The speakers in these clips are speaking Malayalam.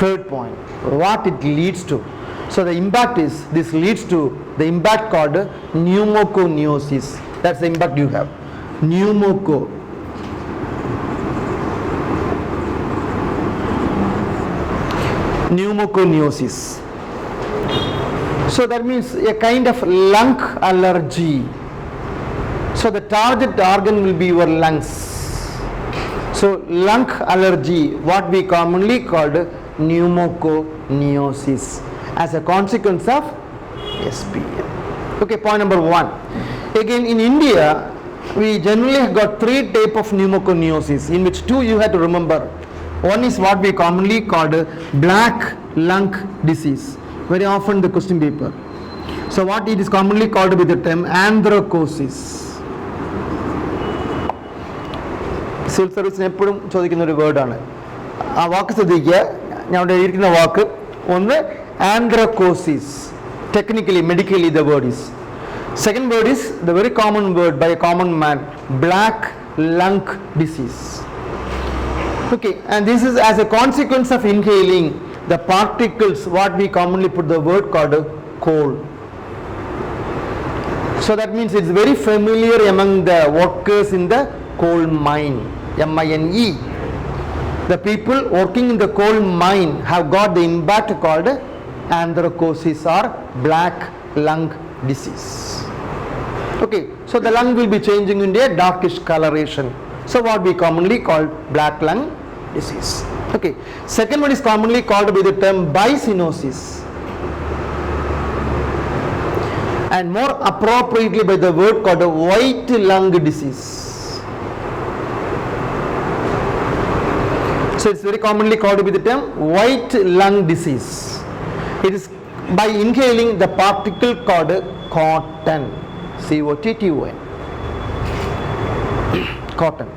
Third point, what it leads to. So the impact is, this leads to the impact called pneumoconiosis. That's the impact you have. Pneumoconiosis. So that means a kind of lung allergy. So the target organ will be your lungs. So lung allergy, what we commonly called pneumoconiosis, as a consequence of SPM. Okay, point number 1. Again, in India, we generally have got 3 types of pneumoconiosis, in which 2 you have to remember. One is what we commonly called black lung disease, very often the question paper. So what it is commonly called with the term anthracosis. Civil സർവീസിന് എപ്പോഴും ചോദിക്കുന്ന ഒരു വേർഡാണ്. ആ വാക്ക് ശ്രദ്ധിക്കുക. ഞാൻ ഇവിടെ ഇരിക്കുന്ന വാക്ക് ഒന്ന് ആന്ത്രോകോസിസ്. Technically, medically the word is. Second word is the very common word by a common man, black lung disease. Okay, and this is as a consequence of inhaling the particles, what we commonly put the word called coal. So that means it's very familiar among the workers in the coal mine, MINE. The people working in the coal mine have got the impact called anthracosis or black lung disease. Okay, so the lung will be changing into a darkish coloration. So what we commonly call black lung disease. Okay, second one is commonly called by the term bicyanosis, and more appropriately by the word called white lung disease. So it's very commonly called with the term white lung disease. It is by inhaling the particle called cotton, COTTON, cotton.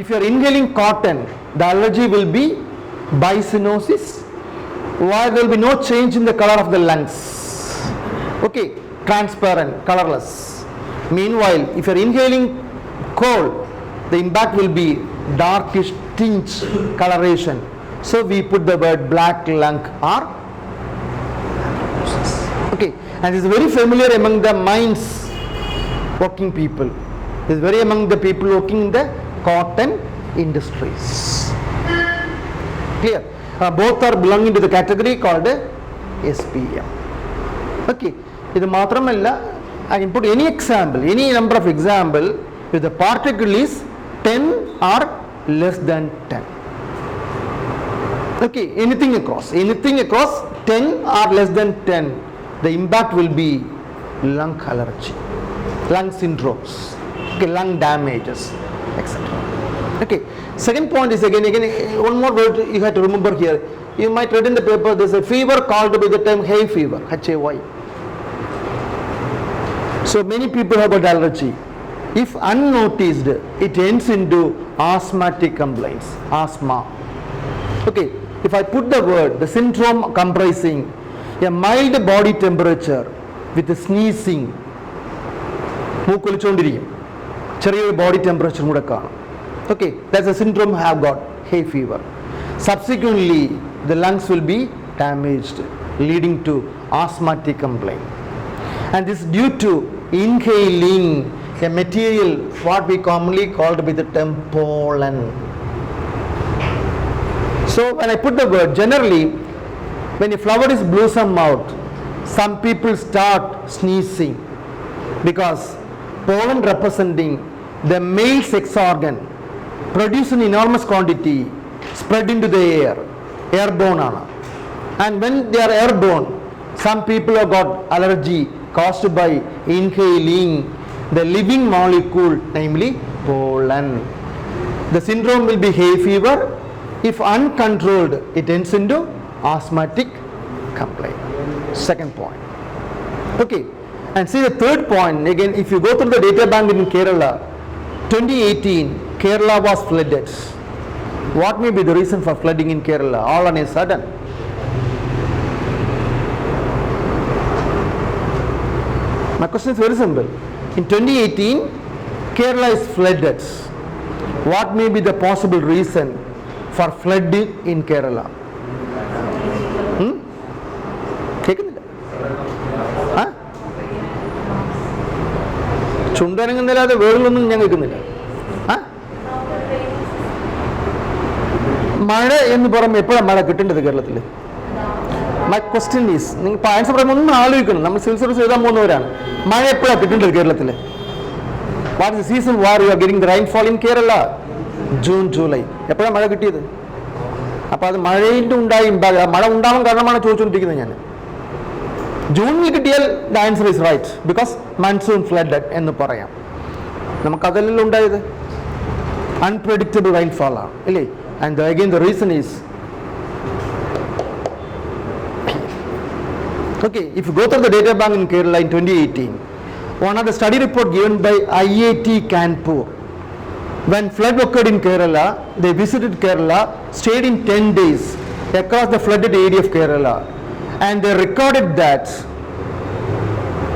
If you are inhaling cotton, the allergy will be bicyanosis, while there will be no change in the color of the lungs. Okay, transparent, colorless. Meanwhile, if you are inhaling coal, the impact will be darkish tinge coloration. So we put the word black lung or okay, and it's very familiar among the mines working people. It's very among the people working in the cotton industries. Clear? Both are belonging to the category called SPM. Okay, ഇത് മാത്രമല്ല, I can put any example, any number of example if the particle is 10 or less than 10. Okay, anything across 10 or less than 10, the impact will be lung allergy, lung syndromes, okay, lung damages, etc. Okay, second point is again one more word you have to remember here. You might read in the paper there's a fever called by the term hay fever, HAY. So many people have got allergy. If unnoticed, it ends into asthmatic complaints, asthma. Okay, if I put the word, the syndrome comprising a mild body temperature with sneezing, മൂക്കൊലിച്ചുകൊണ്ടിരിക്കും, ചെറിയൊരു body temperature കൂടെ കാണും. Okay, that's a syndrome have got hay fever. Subsequently, the lungs will be damaged, leading to asthmatic complaint. And this is due to inhaling a material what we commonly called with the term pollen. So when I put the word, generally when a flower is blossom out, some people start sneezing because pollen representing the male sex organ produce in enormous quantity, spread into the air, airborne ana. And when they are airborne, some people have got allergy caused by inhaling the living molecule, namely pollen. The syndrome will be hay fever. If uncontrolled, it ends into asthmatic complaint. Second point. Okay, and see the third point again. If you go through the data bank in Kerala, 2018 Kerala was flooded. What may be the reason for flooding in Kerala all on a sudden? My question is very simple. In 2018, Kerala is flooded. What may be the possible reason for flooding in Kerala? ചുണ്ടനങ്ങുന്നില്ലാതെ വേറൊന്നും ഞാൻ കേൾക്കുന്നില്ല. മഴ എന്ന് പറയുമ്പോൾ എപ്പോഴാണ് മഴ കിട്ടേണ്ടത് കേരളത്തിൽ? മൈ ക്വസ്റ്റ്യൻ ഈസ്, നിങ്ങൾ ആൻസർ പറയുമ്പോൾ ഒന്ന് ആലോചിക്കണം. നമ്മൾ സിവിൽ സർവീസ് എഴുതാൻ പോകുന്നവരാണ്. മഴ എപ്പോഴാണ് കിട്ടേണ്ടത് കേരളത്തിൽ? What is the season war you are getting the rainfall in Kerala? June July. എപ്പോഴാണ് മഴ കിട്ടിയത്? അപ്പോൾ അത് മഴയുടെ ഉണ്ടായി മഴ ഉണ്ടാവാൻ കാരണമാണ് ചോദിച്ചുകൊണ്ടിരിക്കുന്നത് ഞാൻ. ജൂണിൽ കിട്ടിയാൽ the answer is right, because monsoon flooded എന്ന് പറയാം. നമുക്കതെല്ലാം ഉണ്ടായത് അൺപ്രഡിക്റ്റബിൾ റെയിൻഫോൾ ആണ് അല്ലേ? And again the reason is, okay, if you go through the data bank in Kerala in 2018, one of the study report given by IIT Kanpur, when flood occurred in Kerala, they visited Kerala, stayed in 10 days across the flooded area of Kerala, and they recorded that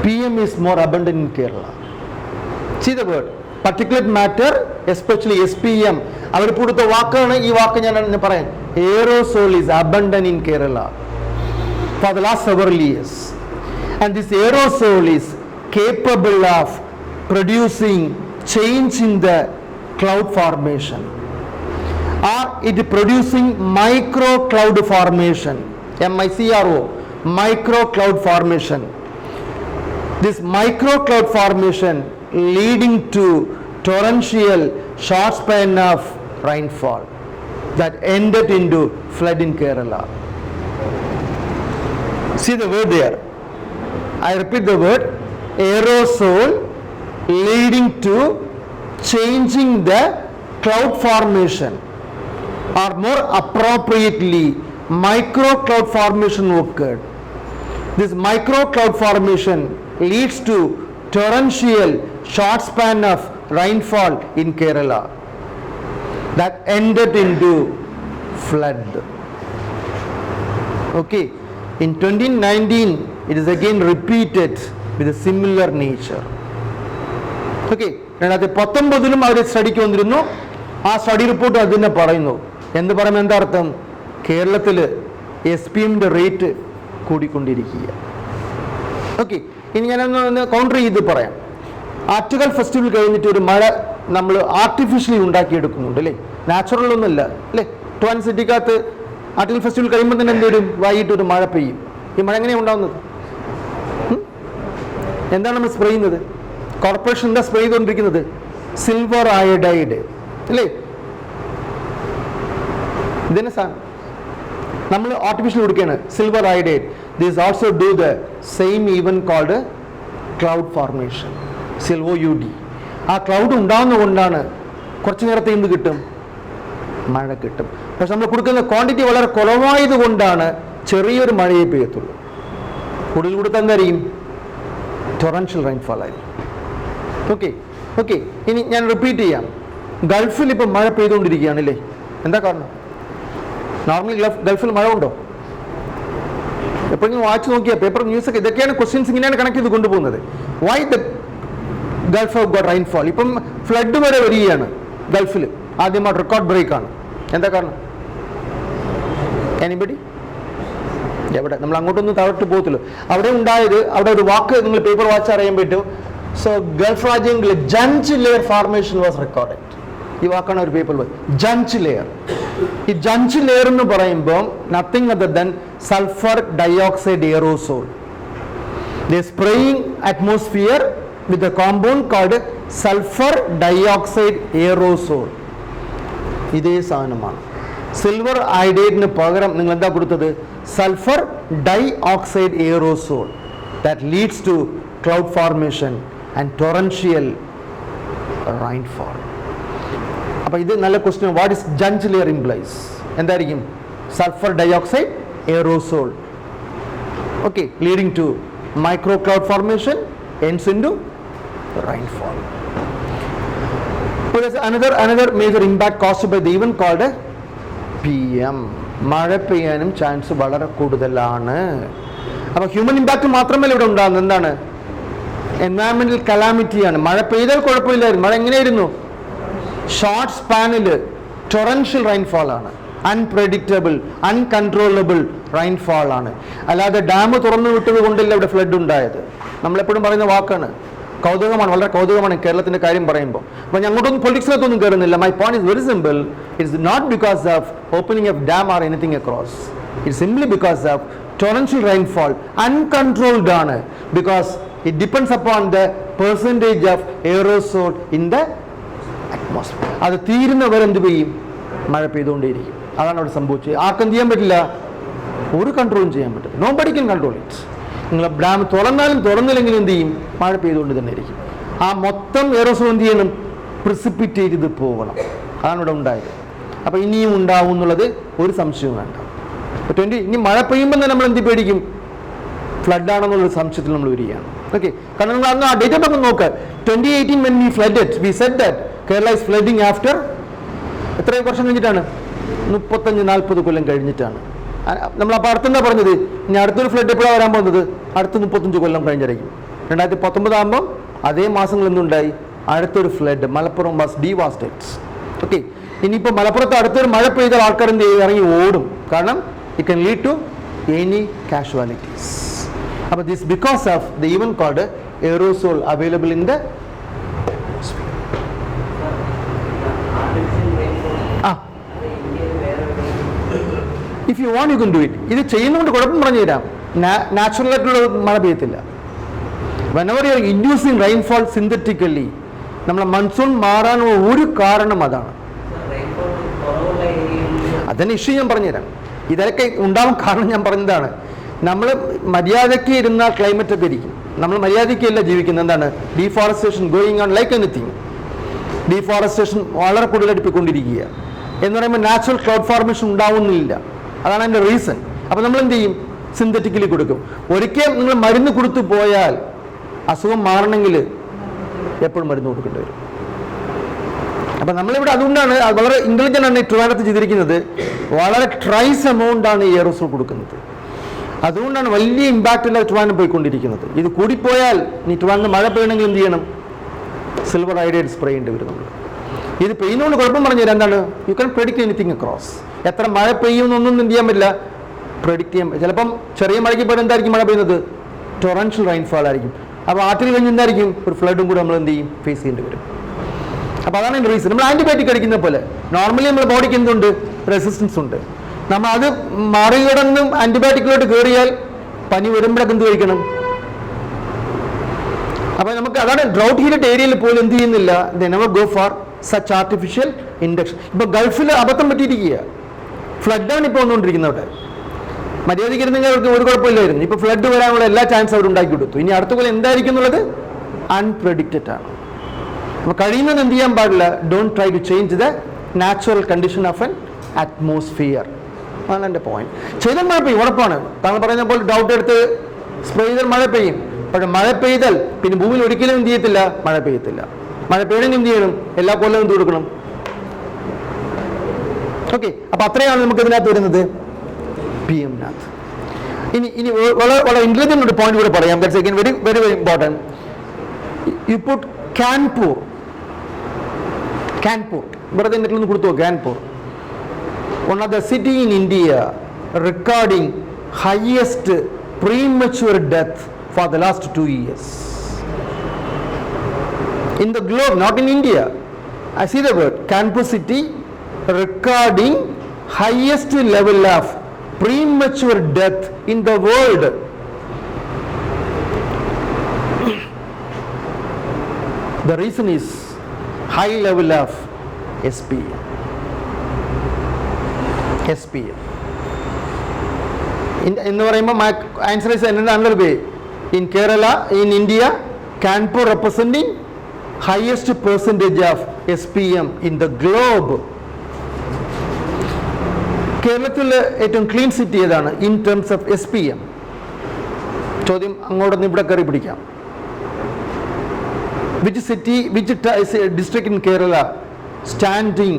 PM is more abundant in Kerala. See the word particulate matter, especially SPM. അവർ കൊടുത്ത വാക്കാണ് ഈ വാക്ക്. ഞാൻ പറയാം, aerosol is abundant in Kerala for the last several years, and this aerosol is capable of producing change in the cloud formation, or it producing micro cloud formation, MICRO, micro cloud formation. This micro cloud formation leading to torrential short span of rainfall that ended into flood in Kerala. See the word there. I repeat the word, aerosol leading to changing the cloud formation, or more appropriately micro cloud formation occurred. This micro cloud formation leads to torrential short span of rainfall in Kerala that ended into flood. Okay, in 2019 it is again repeated with a similar nature. Okay, 2019 അവർ സ്റ്റഡിക്ക് വന്നിരുന്നു. ആ സ്റ്റഡി റിപ്പോർട്ട് അതിനെ പറയുന്നു. എന്ത് പറയുമ്പോൾ എന്താ അർത്ഥം? കേരളത്തിൽ SPMന്റെ റേറ്റ് കൂടിക്കൊണ്ടിരിക്കുക. ഓക്കെ, ഇനി ഞാനൊന്ന് കൗണ്ടർ ചെയ്ത് പറയാം. ആറ്റുകാൽ ഫെസ്റ്റിവൽ കഴിഞ്ഞിട്ട് ഒരു മഴ നമ്മൾ ആർട്ടിഫിഷ്യലി ഉണ്ടാക്കിയെടുക്കുന്നുണ്ട് അല്ലേ? നാച്ചുറൽ ഒന്നുമല്ല അല്ലേ? ട്വാൻ സിറ്റിക്കകത്ത് ആറ്റുകാൽ ഫെസ്റ്റിവൽ കഴിയുമ്പോൾ തന്നെ എന്തുവരും? വൈകിട്ടൊരു മഴ പെയ്യും. ഈ മഴ എങ്ങനെയാണ് ഉണ്ടാകുന്നത്? എന്താണ് നമ്മൾ സ്പ്രേ ചെയ്യുന്നത്? കോർപ്പറേഷൻ എന്താ സ്പ്രേ ചെയ്തുകൊണ്ടിരിക്കുന്നത്? സിൽവർ അയഡൈഡ് അല്ലേ? ഇതിനെ നമ്മൾ ആർട്ടിഫിഷ്യൽ കൊടുക്കുകയാണ് silver iodide. This also do the same even cold cloud formation, CLOUD. ആ ക്ലൗഡ് ഉണ്ടാകുന്നതുകൊണ്ടാണ് കുറച്ച് നേരത്തെ എന്ത് കിട്ടും? മഴ കിട്ടും. പക്ഷെ നമ്മൾ കൊടുക്കുന്ന ക്വാണ്ടിറ്റി വളരെ കുറവായത് കൊണ്ടാണ് ചെറിയൊരു മഴയെ പെയ്യത്തുള്ളൂ. കൂടുതൽ കൊടുത്താൽ എന്തായിരിക്കും? ടൊറൻഷ്യൽ റെയിൻഫോൾ ആയിരിക്കും. ഓക്കെ ഓക്കെ, ഇനി ഞാൻ റിപ്പീറ്റ് ചെയ്യാം. ഗൾഫിൽ ഇപ്പം മഴ പെയ്തുകൊണ്ടിരിക്കുകയാണല്ലേ? എന്താ കാരണം? നോർമലി ഗൾഫിൽ മഴ ഉണ്ടോ? എപ്പോഴെങ്കിലും വായിച്ചു നോക്കിയാൽ പേപ്പർ ന്യൂസൊക്കെ ഇതൊക്കെയാണ് ക്വസ്റ്റ്യൻസ്, ഇങ്ങനെയാണ് കണക്ട് ചെയ്ത് കൊണ്ടുപോകുന്നത്. Why the gulf of got rainfall? ഇപ്പം ഫ്ലഡ് വരെ വരികയാണ് ഗൾഫിൽ. ആദ്യമായിട്ട് റെക്കോർഡ് ബ്രേക്ക് ആണ്. എന്താ കാരണം? എനിബഡി? എവിടെ? നമ്മൾ അങ്ങോട്ടൊന്നും താഴോട്ട് പോകത്തില്ല. അവിടെ ഉണ്ടായത്, അവിടെ ഒരു വാക്ക് നിങ്ങൾ പേപ്പർ വായിച്ചാൽ അറിയാൻ പറ്റും. സോ ഗൾഫ് രാജ്യങ്ങളിൽ ജഞ്ച് ലെയർ ഫോർമേഷൻ വാസ് റെക്കോർഡഡ്. ഈ വാക്കാണ് ഒരു പേപ്പർ, ജഞ്ച് ലെയർ. ഈ ജഞ്ച് ലെയർ എന്ന് പറയുമ്പോൾ nothing other than sulphur dioxide aerosol. They spraying atmosphere with a compound called sulfur dioxide aerosol. ഇതേ സാധനമാണ്. സിൽവർ അയഡൈഡിന് പകരം നിങ്ങൾ എന്താ കൊടുത്തത്? Sulphur dioxide aerosol. that leads to cloud formation and torrential rainfall. അപ്പോൾ ഇത് നല്ല question. What is Junge layer implies? എന്തായിരിക്കും? Sulphur dioxide aerosol. Okay, leading to micro cloud formation, ends into rainfall. So there's another major impact caused by the event called PM. മഴ പെയ്യാനും ചാൻസ് വളരെ കൂടുതലാണ്. അപ്പോൾ ഹ്യൂമൻ ഇമ്പാക്ട് മാത്രമല്ല ഇവിടെ ഉണ്ടാകുന്നത്. എന്താണ്? എൻവയറമെന്റൽ കലാമിറ്റിയാണ്. മഴ പെയ്താൽ കുഴപ്പമില്ലായിരുന്നു. മഴ എങ്ങനെയായിരുന്നു? ഷോർട്ട് സ്പാനിൽ ടൊറൻഷ്യൽ റെയിൻഫോൾ ആണ്. അൺപ്രഡിക്റ്റബിൾ, അൺകൺട്രോളബിൾ റെയിൻഫോൾ ആണ്. അല്ലാതെ ഡാം തുറന്നു വിട്ടത് കൊണ്ടല്ല ഇവിടെ ഫ്ലഡ് ഉണ്ടായത്. നമ്മളെപ്പോഴും പറയുന്ന വാക്കാണ്, കൗതുകമാണ്, വളരെ കൗതുകമാണ് കേരളത്തിൻ്റെ കാര്യം പറയുമ്പോൾ. അപ്പോൾ ഞാൻ അങ്ങോട്ടൊന്നും പൊളിറ്റിക്സിനകത്തൊന്നും കയറുന്നില്ല. My point is very simple. It's not because of opening of dam or anything across. It's simply because of torrential rainfall uncontrolled ആണ്. Because it depends upon the percentage of aerosol in the atmosphere. അത് തീരുന്നവരെ എന്ത് ചെയ്യും? മഴ പെയ്തുകൊണ്ടേയിരിക്കും. അതാണ് അവിടെ സംഭവിച്ചത്. ആർക്കും ചെയ്യാൻ പറ്റില്ല, ഒരു കൺട്രോളും ചെയ്യാൻ പറ്റില്ല. Nobody can control it. നിങ്ങൾ ഡാം തുറന്നാലും തുറന്നില്ലെങ്കിലും എന്ത് ചെയ്യും? മഴ പെയ്തുകൊണ്ട് തന്നെ ഇരിക്കും. ആ മൊത്തം എയറോസോൾ എന്ത് ചെയ്യണം? പ്രിസിപ്പിറ്റേറ്റ് ചെയ്ത് പോകണം. അതാണ് ഇവിടെ ഉണ്ടായത്. അപ്പോൾ ഇനിയും ഉണ്ടാവും എന്നുള്ളത് ഒരു സംശയവും വേണ്ട. ഇനി മഴ പെയ്യുമ്പോൾ തന്നെ നമ്മൾ എന്ത് പേടിക്കും? ഫ്ലഡ് ആണെന്നുള്ളൊരു സംശയത്തിൽ നമ്മൾ വരികയാണ്. ഓക്കെ, കാരണം നമ്മൾ അന്ന് ആ ഡേറ്റ ഒക്കെ നോക്കുക. 2018 when we flooded, we said that Kerala is flooding after എത്രയും വർഷം കഴിഞ്ഞിട്ടാണ്? 35-40 കൊല്ലം കഴിഞ്ഞിട്ടാണ്. നമ്മളപ്പോൾ അടുത്തെന്താ പറഞ്ഞത്? ഇനി അടുത്തൊരു ഫ്ലഡ് എപ്പോഴാണ് വരാൻ പോകുന്നത്? അടുത്ത 35 കൊല്ലം കഴിഞ്ഞിരിക്കും. 2019 ആകുമ്പം അതേ മാസങ്ങൾ എന്തുണ്ടായി? അടുത്തൊരു ഫ്ലഡ്. മലപ്പുറം വാസ് ഡിവാസ്റ്റേറ്റ്. ഓക്കെ, ഇനിയിപ്പോൾ മലപ്പുറത്ത് അടുത്തൊരു മഴ പെയ്താൽ ആൾക്കാർ എന്ത് ചെയ്യും? ഇറങ്ങി ഓടും. കാരണം it can lead to any casualties. അപ്പോൾ this because of the even cold aerosol available in the if you want you can do it. ഇത് ചെയ്യുന്നതുകൊണ്ട് കുഴപ്പം പറഞ്ഞു തരാം. നാച്ചുറൽ ആയിട്ടുള്ള മഴ പെയ്യത്തില്ല. whenever you are inducing rainfall synthetically, നമ്മളെ മൺസൂൺ മാറാനുള്ള ഒരു കാരണം അതാണ്. അതിന് ഇഷ്യൂ ഞാൻ പറഞ്ഞുതരാം. ഇതൊക്കെ ഉണ്ടാവാൻ കാരണം ഞാൻ പറഞ്ഞതാണ്. നമ്മൾ മര്യാദയ്ക്ക് ഇരുന്ന ക്ലൈമറ്റ് ഒക്കെ ഇരിക്കും. നമ്മൾ മര്യാദയ്ക്കല്ല ജീവിക്കുന്നത്. എന്താണ്? Deforestation going on like anything. Deforestation വളരെ കൂടുതലായിട്ട് പോയിക്കൊണ്ടിരിക്കുക. എന്ന് പറയുമ്പോൾ നാച്ചുറൽ ക്ലൗഡ് ഫോർമേഷൻ ഉണ്ടാവുന്നില്ല. അതാണ് അതിൻ്റെ റീസൺ. അപ്പോൾ നമ്മൾ എന്ത് ചെയ്യും? സിന്തറ്റിക്കലി കൊടുക്കും. ഒരിക്കൽ നിങ്ങൾ മരുന്ന് കൊടുത്തു പോയാൽ അസുഖം മാറണമെങ്കിൽ എപ്പോഴും മരുന്ന് കൊടുക്കേണ്ടി വരും. അപ്പം നമ്മളിവിടെ അതുകൊണ്ടാണ് വളരെ ഇൻ്റലിജൻ്റ് ആണ് ഈ ട്രിവാൻഡ്രത്ത് ചെയ്തിരിക്കുന്നത്. വളരെ ട്രൈസ് എമൗണ്ട് ആണ് ഈ എയറോസോൾ കൊടുക്കുന്നത്. അതുകൊണ്ടാണ് വലിയ ഇമ്പാക്റ്റ് ഇല്ലാതെ ട്രിവാൻഡ്രം പോയിക്കൊണ്ടിരിക്കുന്നത്. ഇത് കൂടിപ്പോയാൽ ഇനി ട്രിവാൻഡ്രം മഴ പെയ്യണമെങ്കിൽ എന്ത് ചെയ്യണം? സിൽവർ അയോഡൈഡ് സ്പ്രേ ചെയ്യേണ്ടി വരും നമ്മൾ. ഇത് പെയ്യുന്നതുകൊണ്ട് കുഴപ്പം പറഞ്ഞു തരാം. എന്താണ്? You can predict anything across. എത്ര മഴ പെയ്യുമെന്നൊന്നും എന്ത് ചെയ്യാൻ പറ്റില്ല, പ്രെഡിക്റ്റ് ചെയ്യാൻ പറ്റില്ല. ചിലപ്പം ചെറിയ മഴയ്ക്ക് പോലും എന്തായിരിക്കും മഴ പെയ്യുന്നത്? ടൊറൻഷ്യൽ റെയിൻഫാൾ ആയിരിക്കും. അപ്പോൾ ആറ്റിൽ കഴിഞ്ഞ് എന്തായിരിക്കും? ഒരു ഫ്ലഡും കൂടെ നമ്മൾ എന്ത് ചെയ്യും? ഫേസ് ചെയ്യേണ്ടി വരും. അപ്പോൾ അതാണ് എൻ്റെ റീസൺ. നമ്മൾ ആൻറ്റിബയോട്ടിക് അടിക്കുന്ന പോലെ നോർമലി നമ്മുടെ ബോഡിക്ക് എന്തുണ്ട്? റെസിസ്റ്റൻസ് ഉണ്ട്. നമ്മൾ അത് മറികടന്ന് ആൻറ്റിബയോട്ടിക്കിലോട്ട് കയറിയാൽ പനി വരുമ്പോഴൊക്കെ എന്ത് കഴിക്കണം? അപ്പോൾ നമുക്ക് അതാണ് ഡ്രൗട്ട് ഹീറ്റഡ് ഏരിയയിൽ പോലും എന്ത് ചെയ്യുന്നില്ല, they never go for such artificial induction. ഇപ്പോൾ ഗൾഫിൽ അബദ്ധം പറ്റിയിരിക്കുക. ഫ്ലഡാണ് ഇപ്പോൾ വന്നുകൊണ്ടിരിക്കുന്നത്. അവിടെ മര്യാദയ്ക്ക് ഇരുന്നെങ്കിൽ അവർക്ക് ഒരു കുഴപ്പമില്ലായിരുന്നു. ഇപ്പോൾ ഫ്ലഡ് വരാനുള്ള എല്ലാ ചാൻസും അവർ ഉണ്ടാക്കി കൊടുത്തു. ഇനി അടുത്ത കൊല്ലം എന്തായിരിക്കും എന്നുള്ളത് അൺപ്രഡിക്റ്റഡ് ആണ്. അപ്പോൾ കഴിയുന്നത് എന്ത് ചെയ്യാൻ പാടില്ല? Don't try to change the natural condition of an atmosphere. അതാണ് എൻ്റെ പോയിന്റ്. ചെയ്താൽ മഴ പെയ്യും, ഉറപ്പാണ്. താങ്കൾ പറയുന്ന പോലെ ഡൗട്ട് എടുത്ത് സ്പ്രേ ചെയ്താൽ മഴ പെയ്യും. പക്ഷേ മഴ പെയ്താൽ പിന്നെ ഭൂമിയിൽ ഒരിക്കലും എന്ത് ചെയ്യത്തില്ല? മഴ പെയ്യത്തില്ല. മഴ പെയ്യണമെങ്കിൽ എന്ത് ചെയ്യണം? എല്ലാ കൊല്ലവും എന്ത് കൊടുക്കണം? ഓക്കെ, അപ്പോൾ അത്രയാണ് നമുക്ക് ഇതിനകത്ത് വരുന്നത് PM-നകത്ത്. ഇനി വളരെ ഇൻ്റലിജൻ്റ് ഒരു പോയിന്റ് കൂടെ പറയാം. That's again very very very important. You put Kanpur. വെറുതെ നെറ്റിലൊന്ന് കൊടുത്തു. Kanpur, one of the city in India recording highest premature death for the last 2 years in the globe, not in India. I see the word Kanpur city recording highest level of premature death in the world. The reason is high level of SPM. എന്ന് പറയുമ്പോൾ answer is another way. In Kerala, in India, Kanpur representing highest percentage of SPM in the globe. കേരളത്തിൽ ഏറ്റവും ക്ലീൻ സിറ്റി ഏതാണ് ഇൻ ടേംസ് ഓഫ് SPM? ചോദ്യം അങ്ങോട്ടൊന്ന് ഇവിടെ കയറി പിടിക്കാം. Which city, which district in Kerala standing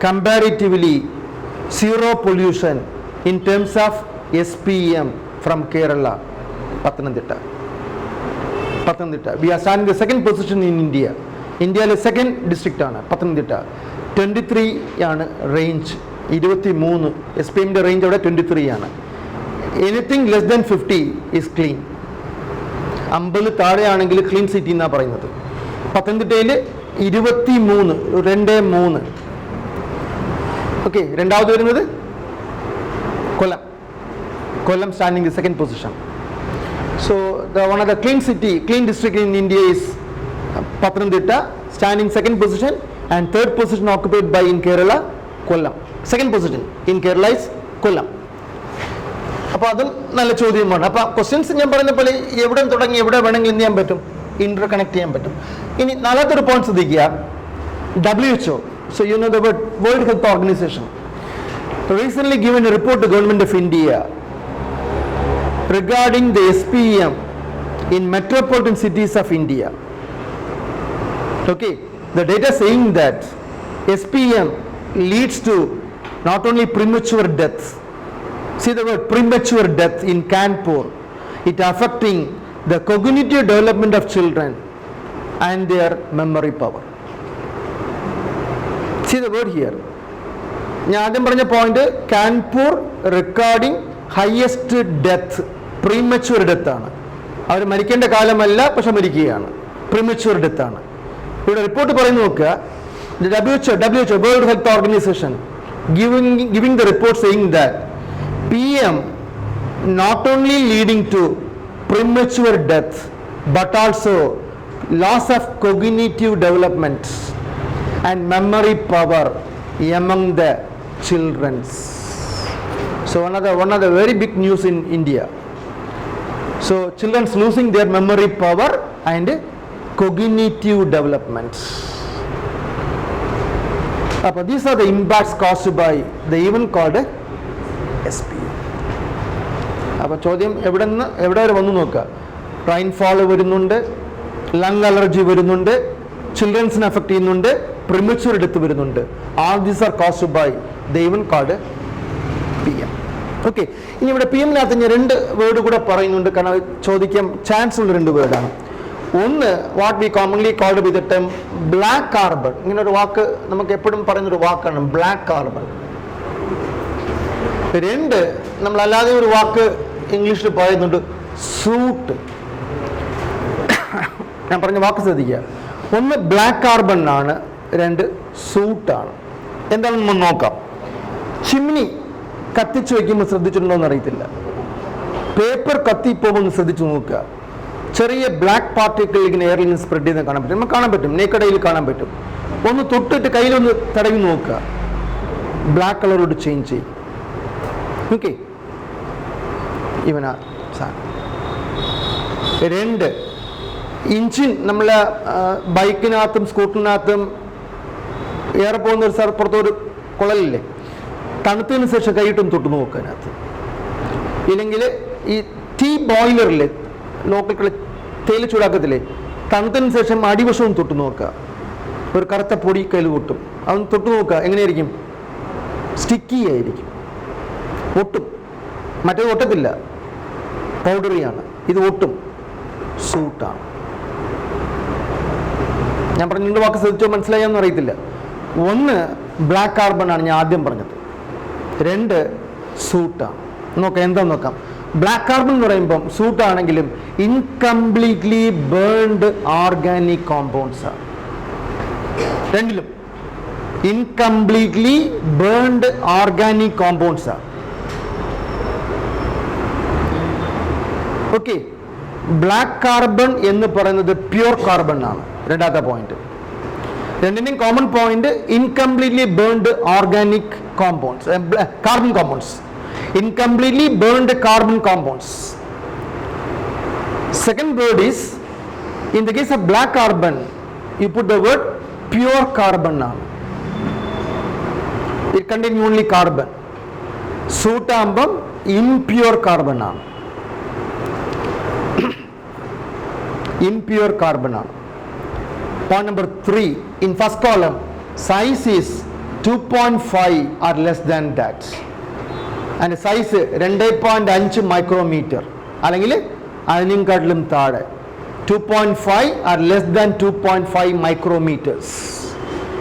comparatively zero pollution in terms of SPM from Kerala? Pathanamthitta. We are standing the second position in India. ഇന്ത്യയിലെ സെക്കൻഡ് ഡിസ്ട്രിക്റ്റ് ആണ് പത്തനംതിട്ട. 23 ആണ് റേഞ്ച്. 23 SPMൻ്റെ റേഞ്ച് അവിടെ 23 ആണ്. Anything less than 50 is clean. 50 താഴെയാണെങ്കിൽ ക്ലീൻ സിറ്റി എന്നാണ് പറയുന്നത്. പത്തനംതിട്ടയിൽ 23, 2-3. ഓക്കെ, രണ്ടാമത് വരുന്നത് Kollam standing second position. So one of the clean district in India is Pathanamthitta, standing second position, and third position occupied by in Kerala, Kollam. Second position in Kerala is Kollam. അപ്പോൾ അതും നല്ല ചോദ്യമാണ്. അപ്പോൾ ക്വസ്റ്റ്യൻസ് ഞാൻ പറഞ്ഞ പോലെ എവിടെ തുടങ്ങി എവിടെ വേണമെങ്കിൽ എന്ത് ചെയ്യാൻ പറ്റും, ഇന്റർ കണക്ട് ചെയ്യാൻ പറ്റും. ഇനി നാലാമത്തെ പോയിന്റ് ശ്രദ്ധിക്കുക, WHO. So you know the word World Health Organization recently given a report to Government of India regarding the SPM in metropolitan cities of India. Okay, the data saying that SPM leads to not only premature death. See the word premature death in Kanpur. It affecting the cognitive development of children and their memory power. See the word here. ഞാൻ ആദ്യം പറഞ്ഞ point, Kanpur recording highest death, premature death ആണ്. അവർ മരിക്കേണ്ട കാലമല്ല, പക്ഷെ മരിക്കുകയാണ്, പ്രീമച്യൂർ ഡെത്ത് ആണ്. ഇവിടെ റിപ്പോർട്ട് പറയുന്നു നോക്കുക, WHO world health organisation giving the report saying that PM not only leading to premature death but also loss of cognitive development and memory power among the children. So one of the very big news in India. So children's losing their memory power and cognitive development. These are the impacts caused by the event called SPM. അപ്പോൾ ചോദ്യം എവിടെ വരെ വന്നു നോക്കുക, റൈൻഫോൾ വരുന്നുണ്ട്, ലങ് അലർജി വരുന്നുണ്ട്, ചിൽഡ്രൻസിനെ അഫക്ട് ചെയ്യുന്നുണ്ട്, പ്രിമച്യൂർ ഡെത്ത് വരുന്നുണ്ട്. All these are caused by the event called PM. Okay, ഇനി ഇവിടെ PM-നകത്ത് ഞാൻ 2 വേർഡ് കൂടെ പറയുന്നുണ്ട്, കാരണം ചോദിക്കാൻ ചാൻസ് ഉള്ള 2 വേർഡാണ്. ഒന്ന്, what we commonly called with the term black carbon. ഇങ്ങനെ ഒരു വാക്ക് നമുക്ക് എപ്പോഴും പറയുന്നൊരു വാക്കാണ് ബ്ലാക്ക് കാർബൺ. 2, നമ്മളല്ലാതെ ഒരു വാക്ക് ഇംഗ്ലീഷിൽ പറയുന്നുണ്ട്, സൂട്ട്. ഞാൻ പറഞ്ഞ വാക്ക് ശ്രദ്ധിക്കുക, ഒന്ന് ബ്ലാക്ക് കാർബൺ ആണ്, 2 സൂട്ടാണ്. എന്താണെന്ന് നമ്മൾ നോക്കാം. ചിമ്മിനി കത്തിച്ചു വയ്ക്കുമ്പോൾ ശ്രദ്ധിച്ചിട്ടുണ്ടോ എന്ന് അറിയത്തില്ല, പേപ്പർ കത്തിപ്പോകുമ്പോൾ ശ്രദ്ധിച്ചു നോക്കുക, ചെറിയ ബ്ലാക്ക് പാർട്ടിക്കിൾ ഇങ്ങനെ എയറിൽ നിന്ന് സ്പ്രെഡ് ചെയ്യുന്നത് കാണാൻ പറ്റും, നമുക്ക് കാണാൻ പറ്റും, നേക്കടയിൽ കാണാൻ പറ്റും. ഒന്ന് തൊട്ടിട്ട് കയ്യിലൊന്ന് തടവി നോക്കുക, ബ്ലാക്ക് കളറോട് ചേഞ്ച് ചെയ്യും. ഓക്കെ, ഇവനാ സാധനം. 2, ഇഞ്ചിൻ നമ്മളെ ബൈക്കിനകത്തും സ്കൂട്ടറിനകത്തും ഏറെ പോകുന്ന ഒരു പുറത്തൊരു കുഴലില്ലേ, തണുത്തതിന് ശേഷം കൈയിട്ടും തൊട്ട് നോക്കുക അതിനകത്ത്. ഇല്ലെങ്കിൽ ഈ ടീ ബോയിലറിലെ ലോക്കൽ തേയില ചൂടാക്കത്തില്ലേ, തണുത്തതിന് ശേഷം അടിവശവും തൊട്ട് നോക്കുക, ഒരു കറുത്ത പൊടി കയ്യിൽ പൊട്ടും, അതൊന്ന് തൊട്ട് നോക്കുക, എങ്ങനെയായിരിക്കും, സ്റ്റിക്കി ആയിരിക്കും, ഒട്ടും. മറ്റേത് ഒട്ടത്തില്ല, പൗഡറിയാണ്, ഇത് ഒട്ടും, സൂട്ടാണ്. ഞാൻ പറഞ്ഞ 2 വാക്ക് ശ്രദ്ധിച്ചോ മനസ്സിലായെന്ന് അറിയത്തില്ല. 1 ബ്ലാക്ക് കാർബൺ ആണ് ഞാൻ ആദ്യം പറഞ്ഞത്, 2 സൂട്ടാണ്. നോക്കാം എന്താന്ന് നോക്കാം. ബ്ലാക്ക് കാർബൺ എന്ന് പറയുമ്പം സൂട്ടാണെങ്കിലും ഇൻകംപ്ലീറ്റ്ലി ബേൺഡ് ഓർഗാനിക് കോമ്പൗണ്ട്സ് ആണ്. 2ലും ഇൻകംപ്ലീറ്റ്ലി ബേൺഡ് ഓർഗാനിക് കോമ്പൗണ്ട്സ് ആണ്. ഓക്കെ, ബ്ലാക്ക് കാർബൺ എന്ന് പറയുന്നത് പ്യൂർ കാർബൺ ആണ്. രണ്ടാമത്തെ പോയിന്റ്, 2ന്റെയും common point incompletely burned organic compounds, carbon compounds, incompletely burned carbon compounds. Second word is, in the case of black carbon, you put the word pure carbon now. It contains only carbon. Soot ambam impure carbon now. Impure carbon now. Point number 3, in first column, size is 2.5 or less than that. And size 2.5 micrometer അല്ലെങ്കിൽ അതിനെക്കാട്ടിലും താഴെ, 2.5 or less than 2.5 micrometers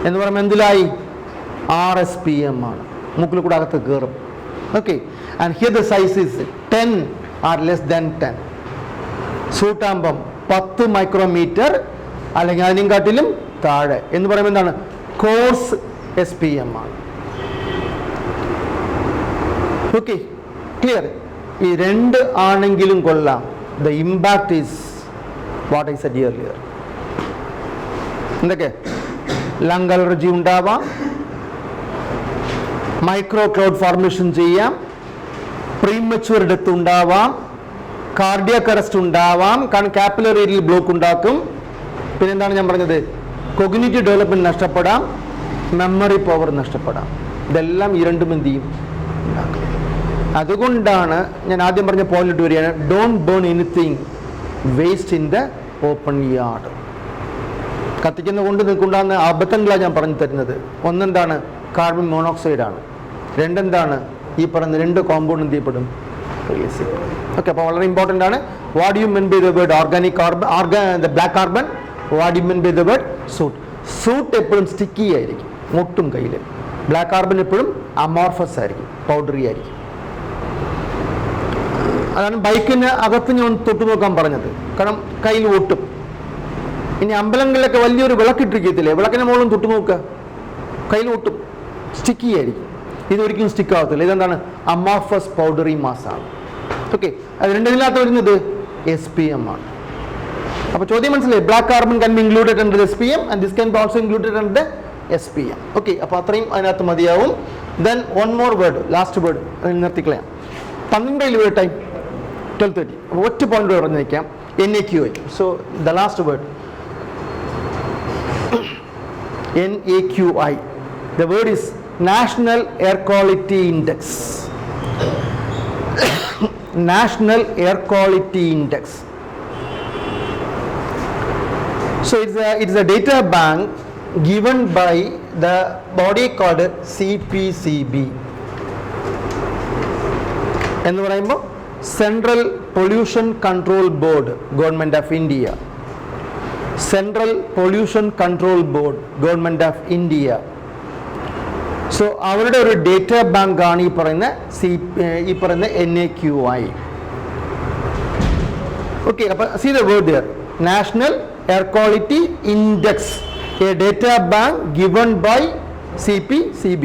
എന്ന് പറയുമ്പോൾ എന്തിലായി, RSPM ആണ്, മൂക്കിൽ കൂടെ അകത്ത് കയറും. Okay, and here the size is 10 or less than 10. സൂട്ടാകുമ്പം 10 മൈക്രോമീറ്റർ അല്ലെങ്കിൽ അതിനെക്കാട്ടിലും താഴെ എന്ന് പറയുമ്പോൾ എന്താണ്? കോഴ്സ് SPM ആണ്. Okay, clear? ഈ രണ്ട് ആണെങ്കിലും കൊള്ളാം. The impact is what I said earlier. എന്തൊക്കെ? ലങ് അലർജി ഉണ്ടാവാം, മൈക്രോ ക്ലൗഡ് ഫോർമേഷൻ ചെയ്യാം, പ്രീമച്വർ ഡെത്ത് ഉണ്ടാവാം, കാർഡിയാക് അറസ്റ്റ് ഉണ്ടാവാം, കാരണം കാപ്പിലറി ഏരിയയിൽ ബ്ലോക്ക് ഉണ്ടാക്കും. പിന്നെന്താണ് ഞാൻ പറഞ്ഞത്? കൊഗ്നിറ്റീവ് ഡെവലപ്മെന്റ് നഷ്ടപ്പെടാം, മെമ്മറി പവർ നഷ്ടപ്പെടാം. ഇതെല്ലാം ഈ രണ്ടും എന്ത് ചെയ്യും? ഉണ്ടാക്കും. അതുകൊണ്ടാണ് ഞാൻ ആദ്യം പറഞ്ഞ പോയിന്റ് വരികയാണ്, don't burn anything waste in the open yard. കത്തിക്കുന്ന കൊണ്ട് നിൽക്കുണ്ടാകുന്ന അബദ്ധങ്ങളാണ് ഞാൻ പറഞ്ഞു തരുന്നത്. ഒന്നെന്താണ്? കാർബൺ മോണോക്സൈഡ് ആണ്. രണ്ടെന്താണ്? ഈ പറയുന്ന രണ്ട് കോമ്പൗണ്ട് എന്ത് ചെയ്യപ്പെടും? റിലീസ് ചെയ്യപ്പെടും. ഓക്കെ, അപ്പോൾ വളരെ ഇമ്പോർട്ടൻ്റ് ആണ്. What you mean by the word organic carbon, the black carbon? What you mean by the word soot? Soot എപ്പോഴും സ്റ്റിക്കി ആയിരിക്കും, മുട്ടും കയ്യിൽ. ബ്ലാക്ക് കാർബൺ എപ്പോഴും അമോർഫസ് ആയിരിക്കും, പൗഡറി ആയിരിക്കും. അതാണ് ബൈക്കിന് അകത്ത് ഞാൻ തൊട്ട് നോക്കാൻ പറഞ്ഞത്, കാരണം കയ്യിൽ ഒട്ടും. ഇനി അമ്പലങ്ങളിലൊക്കെ വലിയൊരു വിളക്കിട്ടിരിക്കത്തില്ലേ, വിളക്കിന് മുകളിലും തൊട്ട് നോക്കുക, കയ്യിൽ ഒട്ടും, സ്റ്റിക്കി ആയിരിക്കും. ഇതൊരിക്കലും സ്റ്റിക്ക് ആകത്തില്ല. ഇതെന്താണ്? അമോർഫസ് പൗഡറി മാസാണ്. ഓക്കെ, അത് രണ്ടിനകത്ത് വരുന്നത് SPM ആണ്. അപ്പോൾ ചോദ്യം മനസ്സിലായി? Black carbon can be included under SPM and this can be also included under SPM. Okay, അപ്പോൾ അത്രയും അതിനകത്ത് മതിയാവും. Then one more word, last word നിർത്തിക്കളയാം. 12 ടൈം 12:30. ഒറ്റ പോയിന്റ് പറഞ്ഞു നിൽക്കാം, NAQI. So the last word NAQI. The word is National Air Quality Index. National Air Quality Index. So it's a data bank given by the body called CPCB. എന്ന് പറയുമ്പോൾ central pollution control board, government of India. Central pollution control board, government of India. So അവരുടെ ഒരു ഡേറ്റ ബാങ്ക് ആണ് ഈ പറയുന്ന NAQI. ഓക്കെ, അപ്പോൾ see the word here, national air quality index, a data bank given by CPCB.